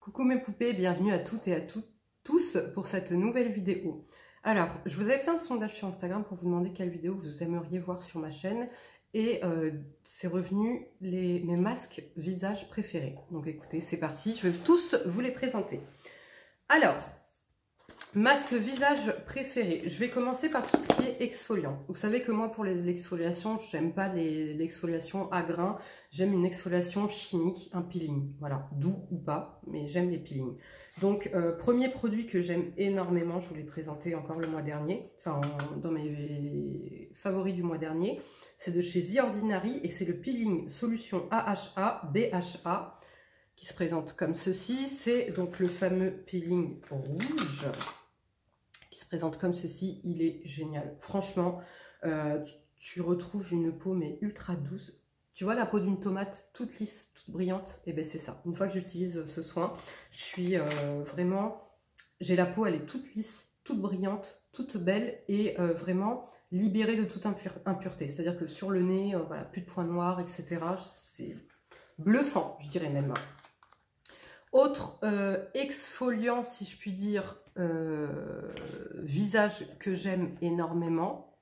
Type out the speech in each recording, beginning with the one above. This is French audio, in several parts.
Coucou mes poupées, bienvenue à toutes et à tous pour cette nouvelle vidéo. Alors, je vous avais fait un sondage sur Instagram pour vous demander quelle vidéo vous aimeriez voir sur ma chaîne et c'est revenu mes masques visage préférés. Donc écoutez, c'est parti, je vais tous vous les présenter. Alors, masque visage préféré, je vais commencer par tout ce qui est exfoliant. Vous savez que moi pour l'exfoliation, j'aime pas l'exfoliation à grains, j'aime une exfoliation chimique, un peeling, voilà, doux ou pas, mais j'aime les peelings. Donc premier produit que j'aime énormément, je vous l'ai présenté encore le mois dernier, enfin dans mes favoris du mois dernier, c'est de chez The Ordinary et c'est le peeling solution AHA BHA qui se présente comme ceci. C'est donc le fameux peeling rouge qui se présente comme ceci. Il est génial. Franchement, tu retrouves une peau mais ultra douce. Tu vois la peau d'une tomate toute lisse, toute brillante? Et bien c'est ça. Une fois que j'utilise ce soin, je suis vraiment... J'ai la peau, elle est toute lisse, toute brillante, toute belle et vraiment libérée de toute impureté. C'est-à-dire que sur le nez, voilà, plus de points noirs, etc. C'est bluffant, je dirais même. Autre exfoliant, si je puis dire, visage que j'aime énormément,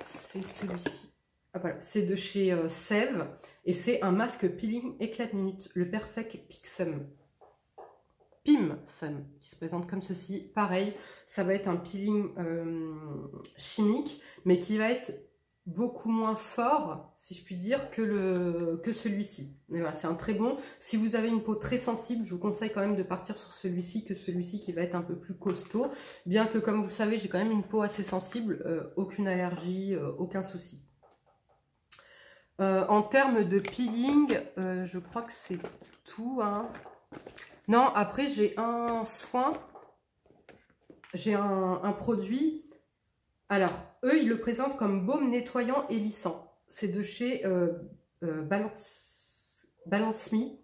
c'est celui-ci. Ah, voilà, c'est de chez Sève et c'est un masque peeling éclat de minute, le Perfect Pixum. Pimsum, qui se présente comme ceci. Pareil, ça va être un peeling chimique, mais qui va être beaucoup moins fort, si je puis dire, que celui-ci. Mais voilà, c'est un très bon. Si vous avez une peau très sensible, je vous conseille quand même de partir sur celui-ci que celui-ci qui va être un peu plus costaud. Bien que, comme vous le savez, j'ai quand même une peau assez sensible, aucune allergie, aucun souci. En termes de peeling, je crois que c'est tout, hein. Non, après j'ai un soin, j'ai un produit. Alors, eux, ils le présentent comme baume nettoyant et lissant. C'est de chez Balance Me.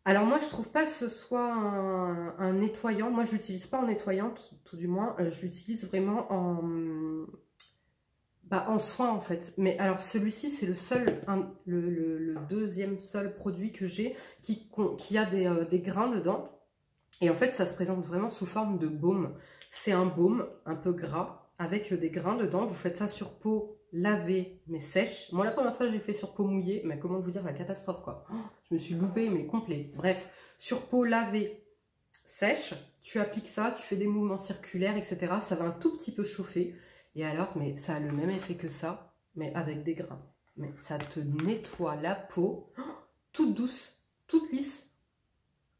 Alors moi, je trouve pas que ce soit un nettoyant. Moi, je l'utilise pas en nettoyant, tout du moins. Je l'utilise vraiment en soin, en fait. Mais alors, celui-ci, c'est le seul, le deuxième seul produit que j'ai qui a des grains dedans. Et en fait, ça se présente vraiment sous forme de baume. C'est un baume un peu gras, avec des grains dedans. Vous faites ça sur peau lavée mais sèche. Moi la première fois je l'ai fait sur peau mouillée, mais comment vous dire, la catastrophe quoi. Oh, je me suis loupée mais complet. Bref, sur peau lavée sèche, tu appliques ça, tu fais des mouvements circulaires, etc. Ça va un tout petit peu chauffer. Et alors, mais ça a le même effet que ça, mais avec des grains. Mais ça te nettoie la peau, toute douce, toute lisse,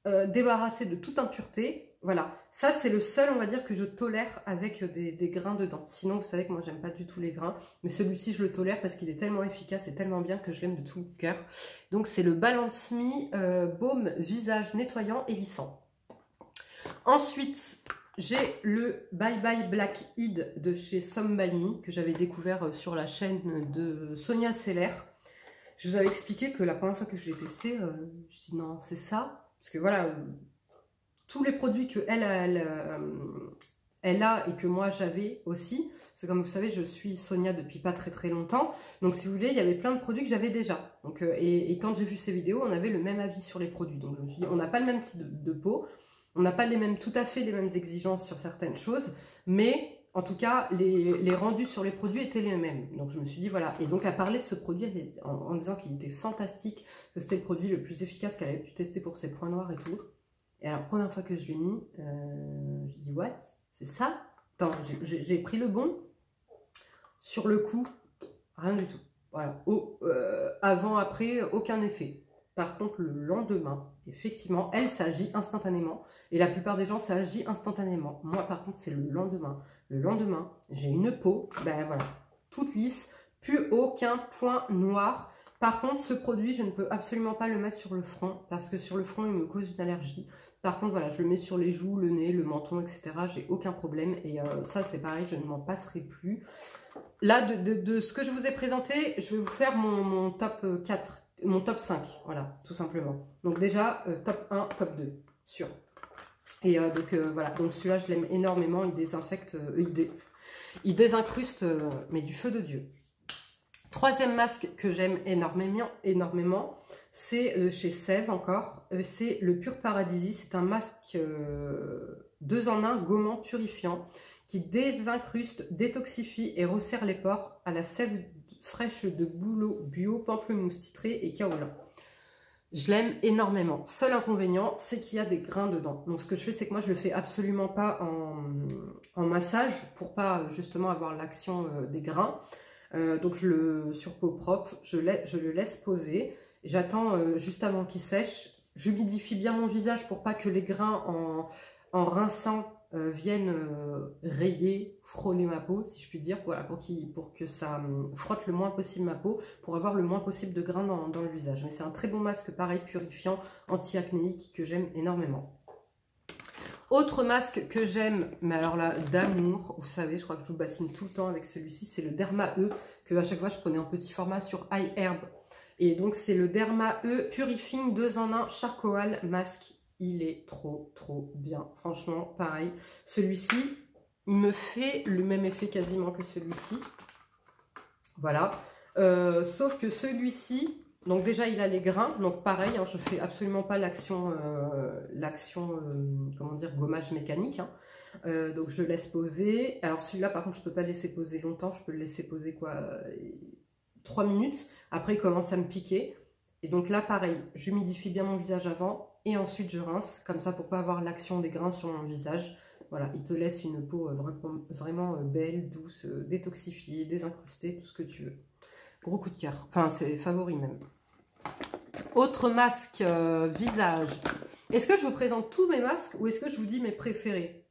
débarrassée de toute impureté. Voilà, ça c'est le seul, on va dire, que je tolère avec des grains dedans. Sinon, vous savez que moi, j'aime pas du tout les grains. Mais celui-ci, je le tolère parce qu'il est tellement efficace et tellement bien que je l'aime de tout cœur. Donc, c'est le Balance Me Baume Visage Nettoyant et Lissant. Ensuite, j'ai le Bye Bye Blackhead de chez Some By Me, que j'avais découvert sur la chaîne de Sonia Seller. Je vous avais expliqué que la première fois que je l'ai testé, je dis non, c'est ça. Parce que voilà... tous les produits que elle a et que moi j'avais aussi, parce que comme vous savez, je suis Sonia depuis pas très longtemps, donc si vous voulez, il y avait plein de produits que j'avais déjà. Donc, et quand j'ai vu ces vidéos, on avait le même avis sur les produits. Donc je me suis dit, on n'a pas le même type de peau, on n'a pas tout à fait les mêmes exigences sur certaines choses, mais en tout cas, les rendus sur les produits étaient les mêmes. Donc je me suis dit, voilà. Et donc à parler de ce produit en disant qu'il était fantastique, que c'était le produit le plus efficace qu'elle avait pu tester pour ses points noirs et tout. Et alors, première fois que je l'ai mis, je dis, what? C'est ça? Attends, j'ai pris le bon. Sur le coup, rien du tout. Voilà. Avant, après, aucun effet. Par contre, le lendemain, effectivement, elle, ça agit instantanément. Et la plupart des gens, ça agit instantanément. Moi, par contre, c'est le lendemain. Le lendemain, j'ai une peau, ben voilà, toute lisse, plus aucun point noir. Par contre, ce produit, je ne peux absolument pas le mettre sur le front parce que sur le front, il me cause une allergie. Par contre, voilà, je le mets sur les joues, le nez, le menton, etc. J'ai aucun problème. Et ça, c'est pareil, je ne m'en passerai plus. Là, de ce que je vous ai présenté, je vais vous faire mon top 4, mon top 5. Voilà, tout simplement. Donc déjà, top 1, top 2, sûr. Et donc voilà, donc celui-là, je l'aime énormément. Il désinfecte, il désincruste, mais du feu de Dieu. Troisième masque que j'aime énormément, C'est de chez Sève encore. C'est le Pur Paradisi. C'est un masque 2 en 1 gommant purifiant qui désincruste, détoxifie et resserre les pores à la sève fraîche de bouleau bio, pamplemousse titré et kaolin. Je l'aime énormément. Seul inconvénient, c'est qu'il y a des grains dedans. Donc ce que je fais, c'est que moi je le fais absolument pas en massage pour pas justement avoir l'action des grains. Donc sur peau propre, je le laisse poser. J'attends juste avant qu'il sèche. J'humidifie bien mon visage pour pas que les grains en rinçant viennent rayer, frôler ma peau, si je puis dire, voilà, pour que ça frotte le moins possible ma peau, pour avoir le moins possible de grains dans le visage. Mais c'est un très bon masque, pareil, purifiant, anti-acnéique, que j'aime énormément. Autre masque que j'aime, mais alors là, d'amour, vous savez, je crois que je vous bassine tout le temps avec celui-ci, c'est le Derma E, que à chaque fois je prenais en petit format sur iHerb. Et donc c'est le Derma E Purifying 2 en 1 Charcoal Masque. Il est trop bien, franchement, pareil. Celui-ci, il me fait le même effet quasiment que celui-ci. Voilà. Sauf que celui-ci, donc déjà il a les grains, donc pareil, hein, je fais absolument pas l'action, comment dire, gommage mécanique. Hein. Donc je laisse poser. Alors celui-là, par contre, je peux pas laisser poser longtemps, je peux le laisser poser quoi 3 minutes. Après, il commence à me piquer. Et donc là, pareil, j'humidifie bien mon visage avant et ensuite je rince, comme ça pour pas avoir l'action des grains sur mon visage. Voilà, il te laisse une peau vraiment belle, douce, détoxifiée, désincrustée, tout ce que tu veux. Gros coup de cœur, enfin c'est favori même. Autre masque visage. Est-ce que je vous présente tous mes masques ou est-ce que je vous dis mes préférés?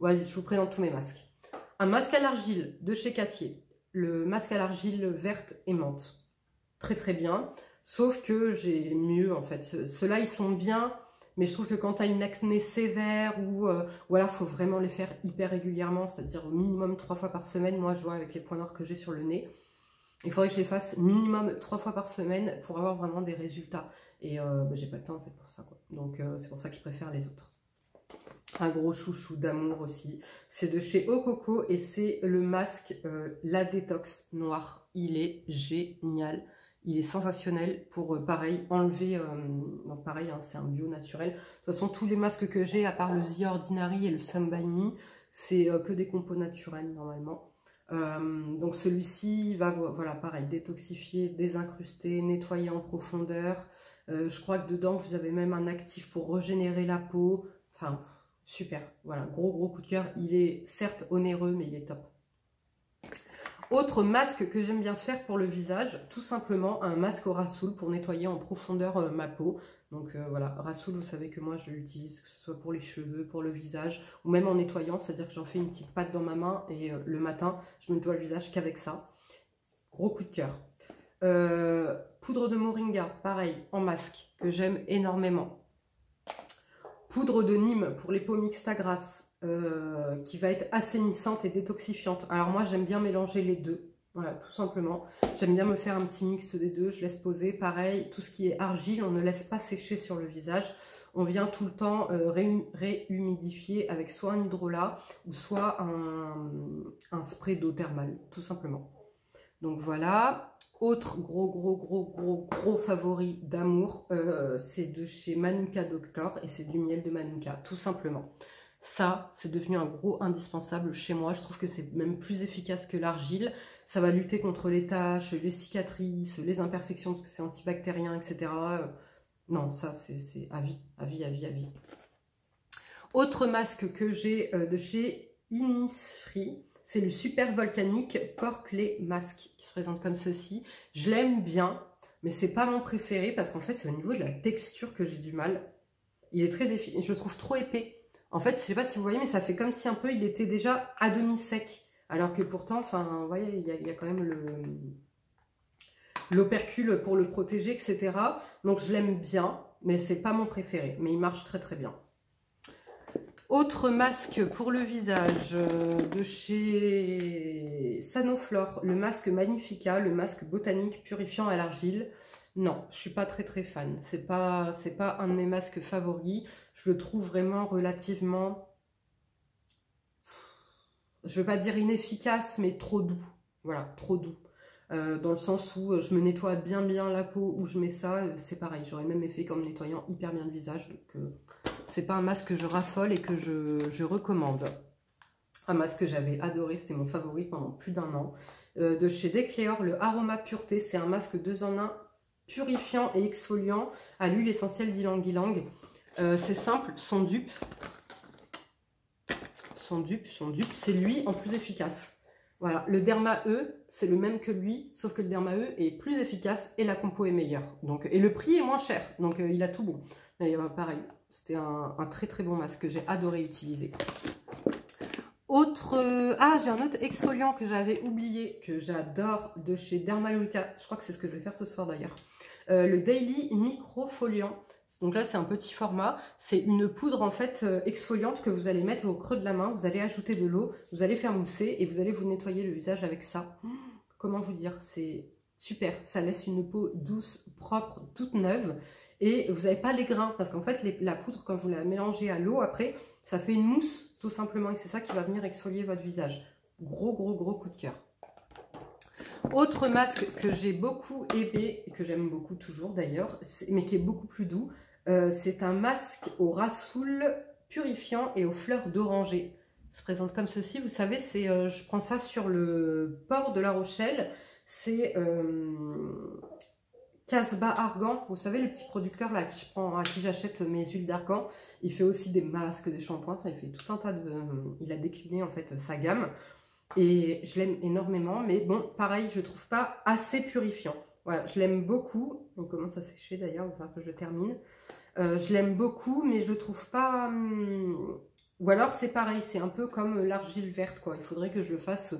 Vas-y, je vous présente tous mes masques. Un masque à l'argile de chez Cattier. Le masque à l'argile verte et menthe. Très bien. Sauf que j'ai mieux en fait. Ceux-là, ils sont bien, mais je trouve que quand tu as une acné sévère ou voilà, faut vraiment les faire hyper régulièrement, c'est-à-dire au minimum 3 fois par semaine. Moi, je vois avec les points noirs que j'ai sur le nez, il faudrait que je les fasse minimum 3 fois par semaine pour avoir vraiment des résultats. Et j'ai pas le temps en fait pour ça, quoi. Donc c'est pour ça que je préfère les autres. Un gros chouchou d'amour aussi, c'est de chez Ococo et c'est le masque La Détox Noir. Il est génial. Il est sensationnel pour, pareil, enlever... donc pareil, hein, c'est un bio naturel. De toute façon, tous les masques que j'ai, à part le The Ordinary et le Some By Me, c'est que des compos naturels, normalement. Donc celui-ci va, voilà, pareil, détoxifier, désincruster, nettoyer en profondeur. Je crois que dedans, vous avez même un actif pour régénérer la peau. Enfin, super. Voilà, gros coup de cœur. Il est certes onéreux, mais il est top. Autre masque que j'aime bien faire pour le visage, tout simplement un masque au Rassoul pour nettoyer en profondeur ma peau. Donc voilà, Rassoul, vous savez que moi je l'utilise, que ce soit pour les cheveux, pour le visage, ou même en nettoyant, c'est-à-dire que j'en fais une petite pâte dans ma main et le matin, je me nettoie le visage qu'avec ça. Gros coup de cœur. Poudre de moringa, pareil, en masque, que j'aime énormément. Poudre de Nîmes pour les peaux mixtes à grasse. Qui va être assainissante et détoxifiante. Alors moi j'aime bien mélanger les deux, voilà, tout simplement. J'aime bien me faire un petit mix des deux, je laisse poser. Pareil, tout ce qui est argile, on ne laisse pas sécher sur le visage. On vient tout le temps réhumidifier avec soit un hydrolat ou soit un spray d'eau thermale, tout simplement. Donc voilà. Autre gros favori d'amour, c'est de chez Manuka Doctor et c'est du miel de Manuka, tout simplement. Ça, c'est devenu un gros indispensable chez moi. Je trouve que c'est même plus efficace que l'argile. Ça va lutter contre les taches, les cicatrices, les imperfections, parce que c'est antibactérien, etc. Non, ça, c'est à vie. Autre masque que j'ai de chez Innisfree, c'est le Super Volcanique Pore Clay Masque, qui se présente comme ceci. Je l'aime bien, mais c'est pas mon préféré, parce qu'en fait, c'est au niveau de la texture que j'ai du mal. Il est très efficace, je le trouve trop épais. En fait, je sais pas si vous voyez, mais ça fait comme si un peu il était déjà à demi sec. Alors que pourtant, enfin, vous voyez, il y a quand même l'opercule pour le protéger, etc. Donc je l'aime bien, mais c'est pas mon préféré. Mais il marche très bien. Autre masque pour le visage de chez Sanoflore, le masque Magnifica, le masque botanique purifiant à l'argile. Non, je suis pas très fan. C'est pas un de mes masques favoris. Je le trouve vraiment relativement, je veux pas dire inefficace, mais trop doux. Voilà, trop doux. dans le sens où je me nettoie bien la peau, où je mets ça, c'est pareil, j'aurai le même effet qu'en me nettoyant hyper bien le visage. Donc c'est pas un masque que je raffole et que je recommande. Un masque que j'avais adoré, c'était mon favori pendant plus d'1 an. De chez Decléor, le Aroma Pureté, c'est un masque 2 en 1, purifiant et exfoliant à l'huile essentielle d'ylang-ylang. C'est simple, son dupe, c'est lui en plus efficace. Voilà, le Derma E, c'est le même que lui, sauf que le Derma E est plus efficace et la compo est meilleure. Donc, et le prix est moins cher, donc il a tout bon. Et, pareil, c'était un très bon masque que j'ai adoré utiliser. J'ai un autre exfoliant que j'avais oublié, que j'adore, de chez Dermalurica. Je crois que c'est ce que je vais faire ce soir d'ailleurs. Le Daily Microfoliant. Donc là, c'est un petit format. C'est une poudre en fait exfoliante que vous allez mettre au creux de la main. Vous allez ajouter de l'eau, vous allez faire mousser et vous allez vous nettoyer le visage avec ça. Comment vous dire? C'est super. Ça laisse une peau douce, propre, toute neuve. Et vous n'avez pas les grains parce qu'en fait, la poudre, quand vous la mélangez à l'eau, après, ça fait une mousse tout simplement. Et c'est ça qui va venir exfolier votre visage. Gros coup de cœur. Autre masque que j'ai beaucoup aimé, et que j'aime beaucoup toujours d'ailleurs, mais qui est beaucoup plus doux, c'est un masque au rassoul purifiant et aux fleurs d'oranger. Il se présente comme ceci, vous savez, je prends ça sur le port de La Rochelle, c'est Casbah Argan, vous savez le petit producteur là à qui j'achète mes huiles d'argan, il fait aussi des masques, des shampoings, enfin, il fait tout un tas de... il a décliné en fait sa gamme. Et je l'aime énormément, mais bon, pareil, je ne trouve pas assez purifiant. Voilà, je l'aime beaucoup. On commence à sécher d'ailleurs, il va falloir que je termine. Je l'aime beaucoup, mais je ne trouve pas... Ou alors c'est pareil, c'est un peu comme l'argile verte, quoi. Il faudrait que je le fasse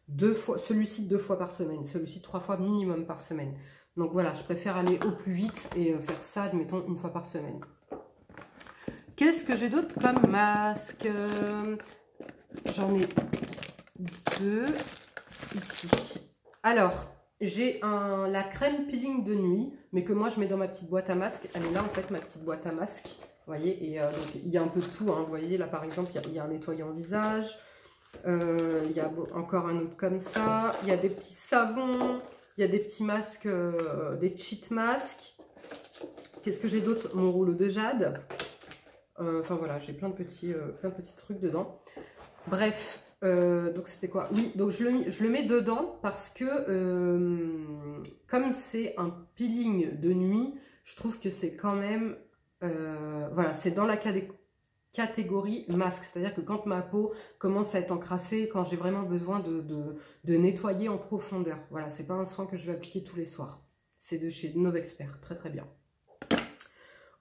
2 fois, celui-ci 2 fois par semaine, celui-ci 3 fois minimum par semaine. Donc voilà, je préfère aller au plus vite et faire ça, admettons, 1 fois par semaine. Qu'est-ce que j'ai d'autre comme masque? J'en ai 2 ici. Alors, j'ai la crème peeling de nuit, mais que moi je mets dans ma petite boîte à masque. Elle est là en fait, ma petite boîte à masque. Vous voyez, et donc il y a un peu de tout. Hein, vous voyez, là par exemple, il y a un nettoyant visage. Il y a encore un autre comme ça. Il y a des petits savons. Il y a des petits masques, des cheat masks. Qu'est-ce que j'ai d'autre? Mon rouleau de jade. Enfin voilà, j'ai plein de petits trucs dedans. Bref. Donc c'était quoi? Oui, donc je le mets dedans parce que comme c'est un peeling de nuit, je trouve que c'est quand même voilà, c'est dans la catégorie masque, c'est-à-dire que quand ma peau commence à être encrassée, quand j'ai vraiment besoin de nettoyer en profondeur, voilà, c'est pas un soin que je vais appliquer tous les soirs, c'est de chez Novexpert, très bien.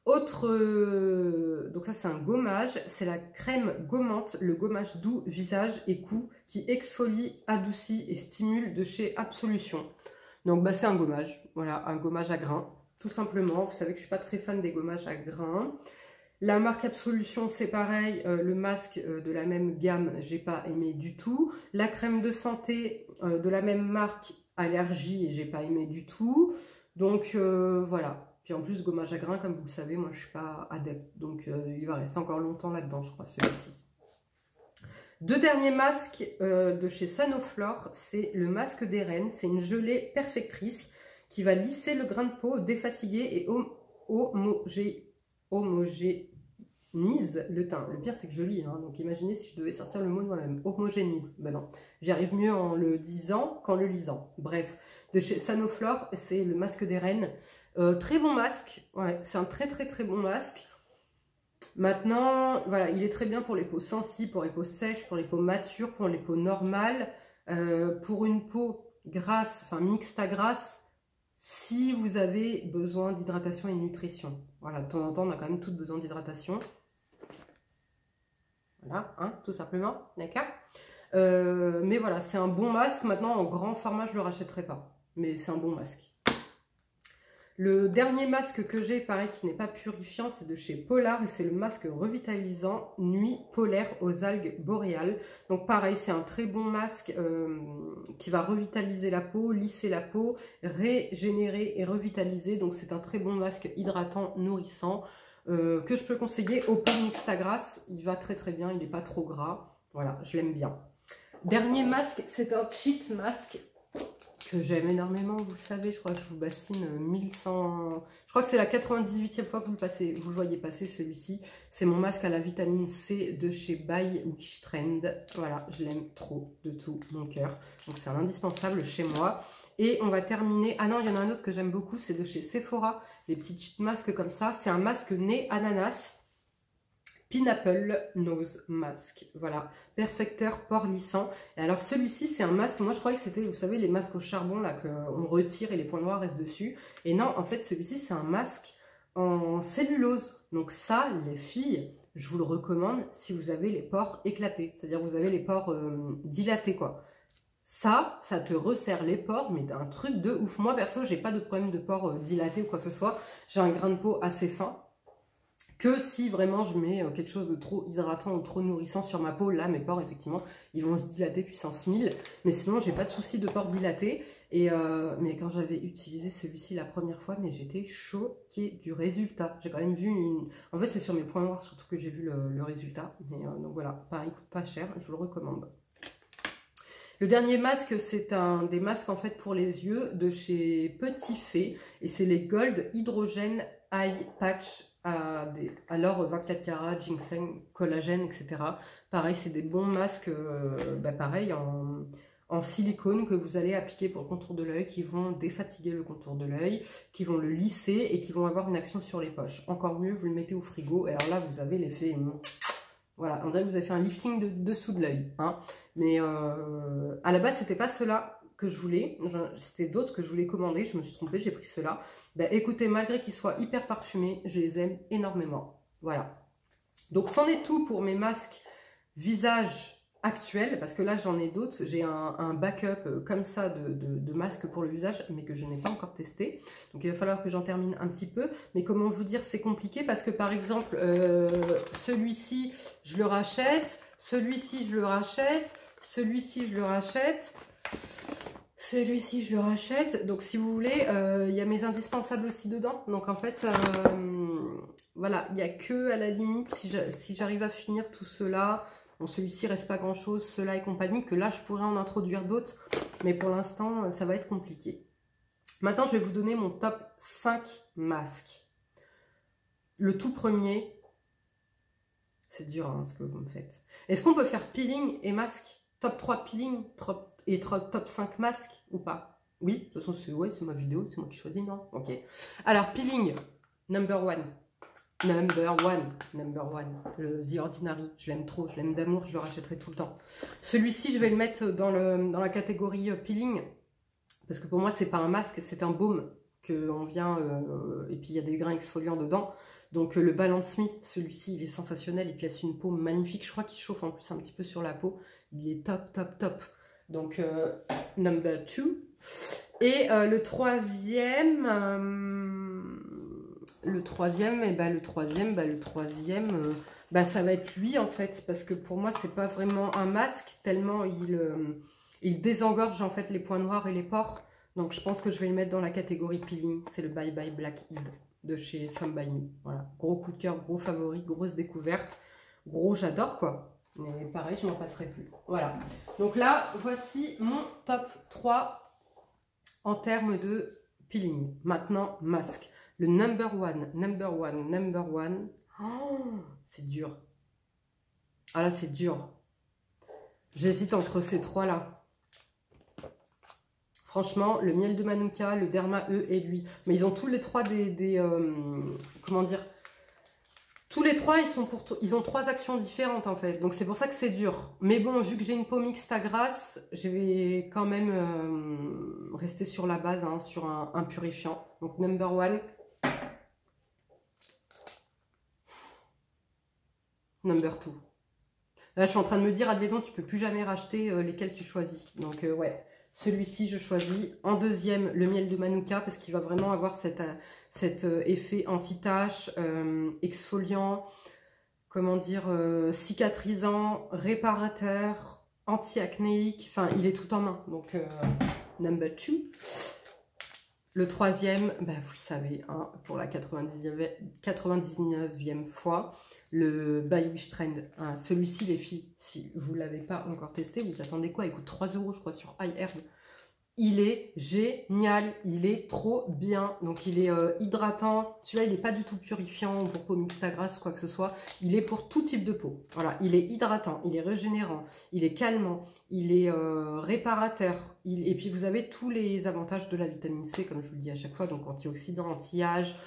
Donc ça c'est un gommage, c'est la crème gommante, le gommage doux visage et cou qui exfolie, adoucit et stimule de chez Absolution. Donc bah, c'est un gommage, voilà, un gommage à grains, tout simplement. Vous savez que je suis pas très fan des gommages à grains. La marque Absolution c'est pareil, le masque de la même gamme, j'ai pas aimé du tout. La crème de santé de la même marque, Allergie, et j'ai pas aimé du tout. Donc voilà. Puis en plus, gommage à grains, comme vous le savez, moi je suis pas adepte. Donc il va rester encore longtemps là-dedans, je crois, celui-ci. 2 derniers masques de chez Sanoflore, c'est le masque des reines. C'est une gelée perfectrice qui va lisser le grain de peau, défatiguer et homogénise le teint. Le pire, c'est que je lis, hein, donc imaginez si je devais sortir le mot de moi-même. Homogénise. Ben non, j'y arrive mieux en le disant qu'en le lisant. Bref, de chez Sanoflore, c'est le masque des reines. Très bon masque, ouais, c'est un très bon masque. Maintenant, voilà, il est très bien pour les peaux sensibles, pour les peaux sèches, pour les peaux matures, pour les peaux normales, pour une peau grasse, enfin mixte à grasse, si vous avez besoin d'hydratation et de nutrition. Voilà, de temps en temps, on a quand même tous besoin d'hydratation. Voilà, hein, tout simplement, d'accord. Mais voilà, c'est un bon masque. Maintenant, en grand format, je ne le rachèterai pas, mais c'est un bon masque. Le dernier masque que j'ai, pareil, qui n'est pas purifiant, c'est de chez Polar et c'est le masque revitalisant Nuit polaire aux algues boréales. Donc pareil, c'est un très bon masque qui va revitaliser la peau, lisser la peau, régénérer et revitaliser. Donc c'est un très bon masque hydratant, nourrissant que je peux conseiller au peau mixte à grasse. Il va très bien, il n'est pas trop gras. Voilà, je l'aime bien. Dernier masque, c'est un cheat masque que j'aime énormément, vous le savez, je crois que je vous bassine 1100... Je crois que c'est la 98e fois que vous le voyez passer, celui-ci. C'est mon masque à la vitamine C de chez By Wishtrend. Voilà, je l'aime trop de tout mon cœur. Donc c'est un indispensable chez moi. Et on va terminer... Ah non, il y en a un autre que j'aime beaucoup, c'est de chez Sephora. Les petits cheat masques comme ça. C'est un masque nez ananas. Pineapple Nose Mask, voilà, perfecteur port lissant. Et alors celui-ci c'est un masque, moi je croyais que c'était, vous savez, les masques au charbon là qu'on retire et les points noirs restent dessus. Et non, en fait celui-ci c'est un masque en cellulose. Donc ça, les filles, je vous le recommande si vous avez les pores éclatés, c'est-à-dire vous avez les pores dilatés quoi. Ça te resserre les pores, mais d'un truc de ouf. Moi perso, j'ai pas de problème de pores dilatés ou quoi que ce soit. J'ai un grain de peau assez fin. Que si vraiment je mets quelque chose de trop hydratant ou trop nourrissant sur ma peau, là mes pores effectivement ils vont se dilater puissance 1000, mais sinon j'ai pas de souci de pores dilatés. Et mais quand j'avais utilisé celui-ci la première fois, mais j'étais choquée du résultat. J'ai quand même vu une... En fait c'est sur mes points noirs surtout que j'ai vu le résultat, mais donc voilà, pareil, coûte pas cher, je vous le recommande. Le dernier masque, c'est un des masques en fait pour les yeux de chez Petit Fée, et c'est les Gold Hydrogen Eye Patch à l'or 24 carats, ginseng, collagène, etc. Pareil, c'est des bons masques, pareil, en silicone que vous allez appliquer pour le contour de l'œil, qui vont défatiguer le contour de l'œil, qui vont le lisser et qui vont avoir une action sur les poches. Encore mieux, vous le mettez au frigo, et alors là, vous avez l'effet... Voilà, on dirait que vous avez fait un lifting dessous de l'œil. Hein. Mais à la base, c'était pas cela que je voulais. C'était d'autres que je voulais commander. Je me suis trompée, j'ai pris cela. Ben, écoutez, malgré qu'ils soient hyper parfumés, je les aime énormément. Voilà. Donc, c'en est tout pour mes masques visage actuels. Parce que là, j'en ai d'autres. J'ai un backup comme ça de masques pour le visage, mais que je n'ai pas encore testé. Donc, il va falloir que j'en termine un petit peu. Mais comment vous dire, c'est compliqué parce que, par exemple, celui-ci, je le rachète. Celui-ci, je le rachète. Celui-ci, je le rachète. Celui-ci, je le rachète. Donc, si vous voulez, il y a mes indispensables aussi dedans. Donc, en fait, voilà, il n'y a que, à la limite, si j'arrive à finir tout cela. Bon, celui-ci, reste pas grand-chose, cela et compagnie, que là, je pourrais en introduire d'autres. Mais pour l'instant, ça va être compliqué. Maintenant, je vais vous donner mon top 5 masques. Le tout premier, c'est dur hein, ce que vous me faites. Est-ce qu'on peut faire peeling et masque? Top 3 peeling et top 5 masques ou pas? Oui, de toute façon, c'est ma vidéo, c'est moi qui choisis, non? Ok. Alors, peeling, number one. Number one. Le The Ordinary, je l'aime trop, je l'aime d'amour, je le rachèterai tout le temps. Celui-ci, je vais le mettre dans la catégorie peeling. Parce que pour moi, c'est pas un masque, c'est un baume qu'on vient... et puis, il y a des grains exfoliants dedans. Donc, le Balance Me, celui-ci, il est sensationnel. Il te laisse une peau magnifique. Je crois qu'il chauffe en plus un petit peu sur la peau. Il est top, top, top. Donc, number 2. Et le troisième... ça va être lui, en fait. Parce que pour moi, c'est pas vraiment un masque, tellement il désengorge, en fait, les points noirs et les pores. Donc, je pense que je vais le mettre dans la catégorie peeling. C'est le Bye Bye Blackhead de chez Some By Me. Voilà, gros coup de cœur, gros favori, grosse découverte. Gros, j'adore, quoi. Mais pareil, je m'en passerai plus. Voilà. Donc là, voici mon top 3 en termes de peeling. Maintenant, masque. Le number one. Oh, c'est dur. Ah là, c'est dur. J'hésite entre ces trois-là. Franchement, le miel de Manuka, le Derma E et lui. Mais ils ont tous les trois comment dire? Tous les trois, ils ont 3 actions différentes en fait. Donc c'est pour ça que c'est dur. Mais bon, vu que j'ai une peau mixte à grasse, je vais quand même rester sur la base, hein, sur un purifiant. Donc number one. Number 2. Là, je suis en train de me dire, admettons, tu peux plus jamais racheter lesquels tu choisis. Donc ouais. Celui-ci, je choisis. En deuxième, le miel de Manuka, parce qu'il va vraiment avoir cet effet anti-tache, exfoliant, comment dire, cicatrisant, réparateur, anti-acnéique. Enfin, il est tout en un. Donc, number 2. Le troisième, vous le savez, hein, pour la 99e fois, le By Wishtrend. Hein, celui-ci, les filles, si vous ne l'avez pas encore testé, vous attendez quoi? Il coûte 3 € je crois sur iHerb. il est génial, il est trop bien. Donc il est hydratant. Celui-là, il n'est pas du tout purifiant pour peau mixte à grasse, quoi que ce soit. Il est pour tout type de peau. Voilà, il est hydratant, il est régénérant, il est calmant, il est réparateur. Et puis vous avez tous les avantages de la vitamine C, comme je vous le dis à chaque fois. Donc antioxydant, anti-âge,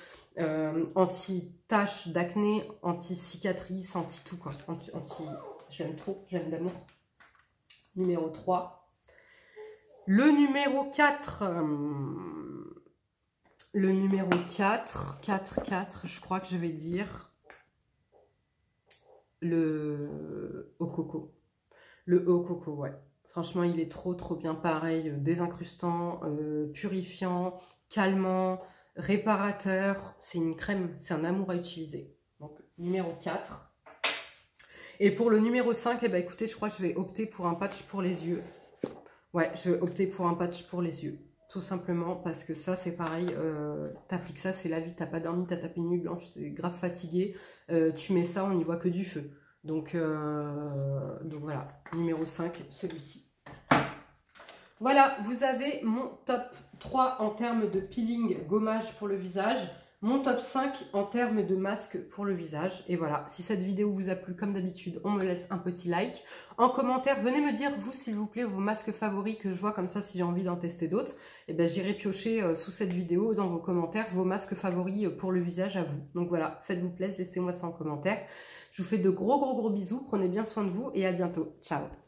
anti-taches d'acné, anti-cicatrice, anti-tout quoi. J'aime trop, j'aime d'amour. Numéro 3. Le numéro 4, le numéro 4, je crois que je vais dire le au coco. Le au coco, ouais. Franchement, il est trop bien. Pareil, désincrustant, purifiant, calmant, réparateur. C'est une crème, c'est un amour à utiliser. Donc, numéro 4. Et pour le numéro 5, eh ben, écoutez, je crois que je vais opter pour un patch pour les yeux. Ouais, je vais opter pour un patch pour les yeux. Tout simplement parce que ça, c'est pareil. T'appliques ça, c'est la vie. T'as pas dormi, t'as tapé une nuit blanche, t'es grave fatigué. Tu mets ça, on n'y voit que du feu. Donc voilà, numéro 5, celui-ci. Voilà, vous avez mon top 3 en termes de peeling, gommage pour le visage. Mon top 5 en termes de masque pour le visage. Et voilà, si cette vidéo vous a plu, comme d'habitude, on me laisse un petit like. En commentaire, venez me dire, vous, s'il vous plaît, vos masques favoris que je vois, comme ça, si j'ai envie d'en tester d'autres. Et ben, j'irai piocher sous cette vidéo, dans vos commentaires, vos masques favoris pour le visage à vous. Donc voilà, faites-vous plaisir, laissez-moi ça en commentaire. Je vous fais de gros bisous, prenez bien soin de vous et à bientôt. Ciao!